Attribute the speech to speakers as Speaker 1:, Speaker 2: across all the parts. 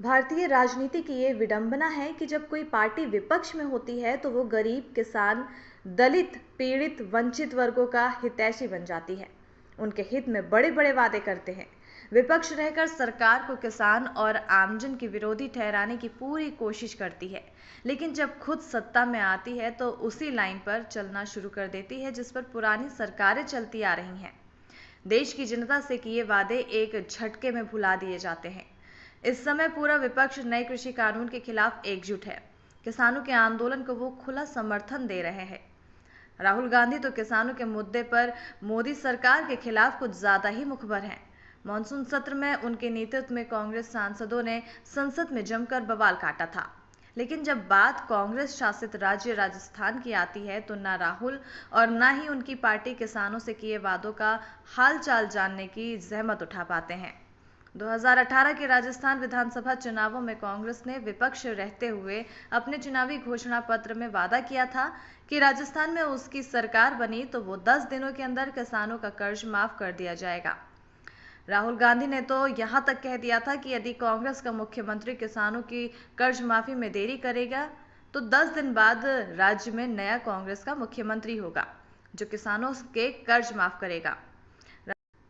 Speaker 1: भारतीय राजनीति की ये विडंबना है कि जब कोई पार्टी विपक्ष में होती है तो वो गरीब, किसान, दलित, पीड़ित, वंचित वर्गों का हितैषी बन जाती है। उनके हित में बड़े बड़े वादे करते हैं। विपक्ष रहकर सरकार को किसान और आमजन की विरोधी ठहराने की पूरी कोशिश करती है, लेकिन जब खुद सत्ता में आती है तो उसी लाइन पर चलना शुरू कर देती है जिस पर पुरानी सरकारें चलती आ रही हैं। देश की जनता से किए वादे एक झटके में भुला दिए जाते हैं। इस समय पूरा विपक्ष नए कृषि कानून के खिलाफ एकजुट है। किसानों के आंदोलन को वो खुला समर्थन दे रहे हैं। राहुल गांधी तो किसानों के मुद्दे पर मोदी सरकार के खिलाफ कुछ ज्यादा ही मुखबर हैं। मानसून सत्र में उनके नेतृत्व में कांग्रेस सांसदों ने संसद में जमकर बवाल काटा था, लेकिन जब बात कांग्रेस शासित राज्य राजस्थान की आती है तो ना राहुल और ना ही उनकी पार्टी किसानों से किए वादों का हालचाल जानने की जहमत उठा पाते हैं। 2018 के राजस्थान विधानसभा चुनावों में कांग्रेस ने विपक्ष रहते हुए अपने चुनावी घोषणा पत्र में वादा किया था कि राजस्थान में उसकी सरकार बनी तो वो 10 दिनों के अंदर किसानों का कर्ज माफ कर दिया जाएगा। राहुल गांधी ने तो यहां तक कह दिया था कि यदि कांग्रेस का मुख्यमंत्री किसानों की कर्ज माफी में देरी करेगा तो 10 दिन बाद राज्य में नया कांग्रेस का मुख्यमंत्री होगा जो किसानों के कर्ज माफ करेगा।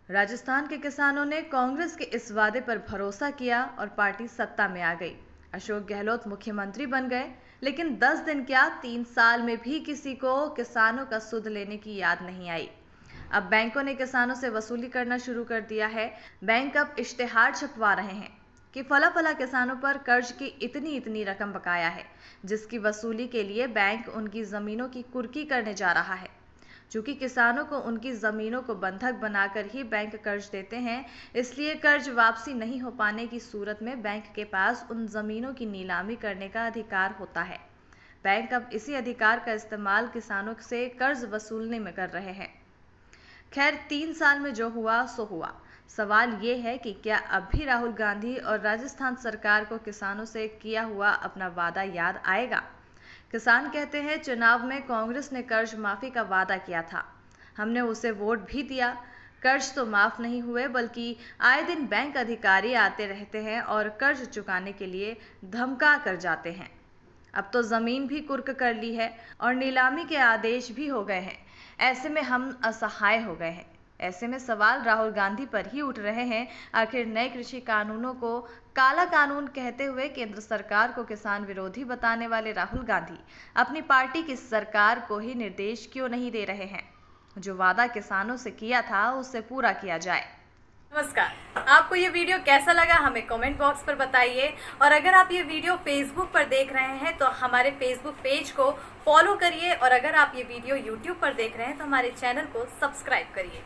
Speaker 1: राजस्थान के किसानों ने कांग्रेस के इस वादे पर भरोसा किया और पार्टी सत्ता में आ गई। अशोक गहलोत मुख्यमंत्री बन गए, लेकिन 10 दिन क्या 3 साल में भी किसी को किसानों का सुध लेने की याद नहीं आई। अब बैंकों ने किसानों से वसूली करना शुरू कर दिया है। बैंक अब इश्तेहार छपवा रहे हैं कि फला फला किसानों पर कर्ज की इतनी इतनी रकम बकाया है, जिसकी वसूली के लिए बैंक उनकी जमीनों की कुर्की करने जा रहा है। चूंकि किसानों को उनकी जमीनों को बंधक बनाकर ही बैंक कर्ज देते हैं, इसलिए कर्ज वापसी नहीं हो पाने की सूरत में बैंक के पास उन जमीनों की नीलामी करने का अधिकार होता है। बैंक अब इसी अधिकार का इस्तेमाल किसानों से कर्ज वसूलने में कर रहे हैं। खैर, 3 साल में जो हुआ सो हुआ। सवाल ये है कि क्या अब भी राहुल गांधी और राजस्थान सरकार को किसानों से किया हुआ अपना वादा याद आएगा? किसान कहते हैं, चुनाव में कांग्रेस ने कर्ज माफी का वादा किया था, हमने उसे वोट भी दिया। कर्ज तो माफ नहीं हुए, बल्कि आए दिन बैंक अधिकारी आते रहते हैं और कर्ज चुकाने के लिए धमका कर जाते हैं। अब तो जमीन भी कुर्क कर ली है और नीलामी के आदेश भी हो गए हैं। ऐसे में हम असहाय हो गए हैं। ऐसे में सवाल राहुल गांधी पर ही उठ रहे हैं, आखिर नए कृषि कानूनों को काला कानून कहते हुए केंद्र सरकार को किसान विरोधी बताने वाले राहुल गांधी अपनी पार्टी की सरकार को ही निर्देश क्यों नहीं दे रहे हैं, जो वादा किसानों से किया था उसे पूरा किया जाए।
Speaker 2: नमस्कार, आपको ये वीडियो कैसा लगा हमें कमेंट बॉक्स पर बताइए, और अगर आप ये वीडियो फेसबुक पर देख रहे हैं तो हमारे फेसबुक पेज को फॉलो करिए, और अगर आप ये वीडियो यूट्यूब पर देख रहे हैं तो हमारे चैनल को सब्सक्राइब करिए।